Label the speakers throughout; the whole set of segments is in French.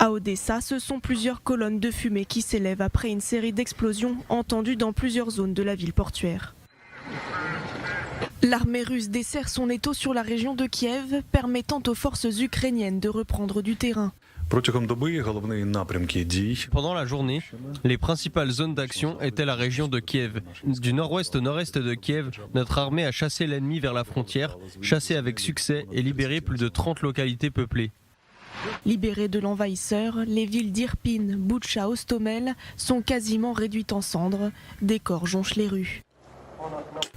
Speaker 1: À Odessa, ce sont plusieurs colonnes de fumée qui s'élèvent après une série d'explosions entendues dans plusieurs zones de la ville portuaire. L'armée russe desserre son étau sur la région de Kiev, permettant aux forces ukrainiennes de reprendre du terrain.
Speaker 2: Pendant la journée, les principales zones d'action étaient la région de Kiev. Du nord-ouest au nord-est de Kiev, notre armée a chassé l'ennemi vers la frontière, chassé avec succès et libéré plus de 30 localités peuplées.
Speaker 1: Libérées de l'envahisseur, les villes d'Irpin, Boutcha, Hostomel sont quasiment réduites en cendres. Des corps jonchent les rues.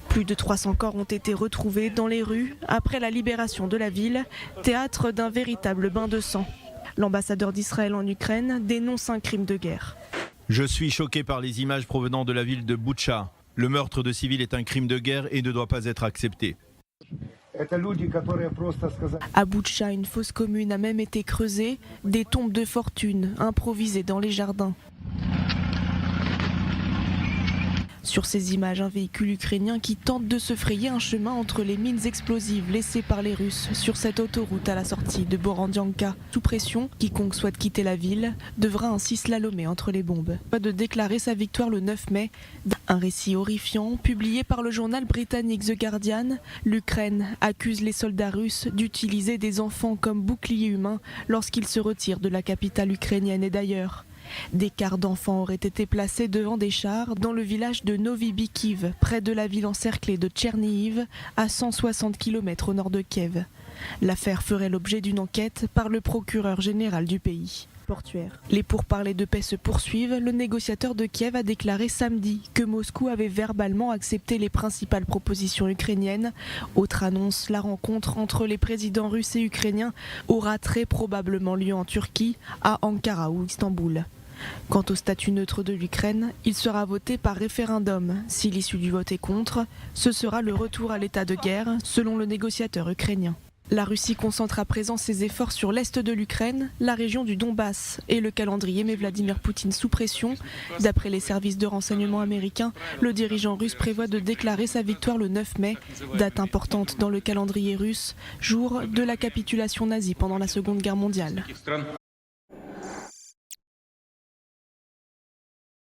Speaker 1: Plus de 300 corps ont été retrouvés dans les rues après la libération de la ville, théâtre d'un véritable bain de sang. L'ambassadeur d'Israël en Ukraine dénonce un crime de guerre.
Speaker 3: Je suis choqué par les images provenant de la ville de Boutcha. Le meurtre de civils est un crime de guerre et ne doit pas être accepté.
Speaker 1: À Boutcha, une fosse commune a même été creusée, des tombes de fortune improvisées dans les jardins. Sur ces images, un véhicule ukrainien qui tente de se frayer un chemin entre les mines explosives laissées par les Russes sur cette autoroute à la sortie de Borodyanka. Sous pression, quiconque souhaite quitter la ville devra ainsi slalomer entre les bombes. Pas de déclarer sa victoire le 9 mai. Un récit horrifiant publié par le journal britannique The Guardian. L'Ukraine accuse les soldats russes d'utiliser des enfants comme boucliers humains lorsqu'ils se retirent de la capitale ukrainienne et d'ailleurs. Des quarts d'enfants auraient été placés devant des chars dans le village de Novi Bikiv, près de la ville encerclée de Tchernihiv, à 160 km au nord de Kiev. L'affaire ferait l'objet d'une enquête par le procureur général du pays. Portuaire. Les pourparlers de paix se poursuivent. Le négociateur de Kiev a déclaré samedi que Moscou avait verbalement accepté les principales propositions ukrainiennes. Autre annonce, la rencontre entre les présidents russes et ukrainiens aura très probablement lieu en Turquie, à Ankara ou Istanbul. Quant au statut neutre de l'Ukraine, il sera voté par référendum. Si l'issue du vote est contre, ce sera le retour à l'état de guerre, selon le négociateur ukrainien. La Russie concentre à présent ses efforts sur l'est de l'Ukraine, la région du Donbass et le calendrier met Vladimir Poutine sous pression. D'après les services de renseignement américains, le dirigeant russe prévoit de déclarer sa victoire le 9 mai, date importante dans le calendrier russe, jour de la capitulation nazie pendant la Seconde Guerre mondiale.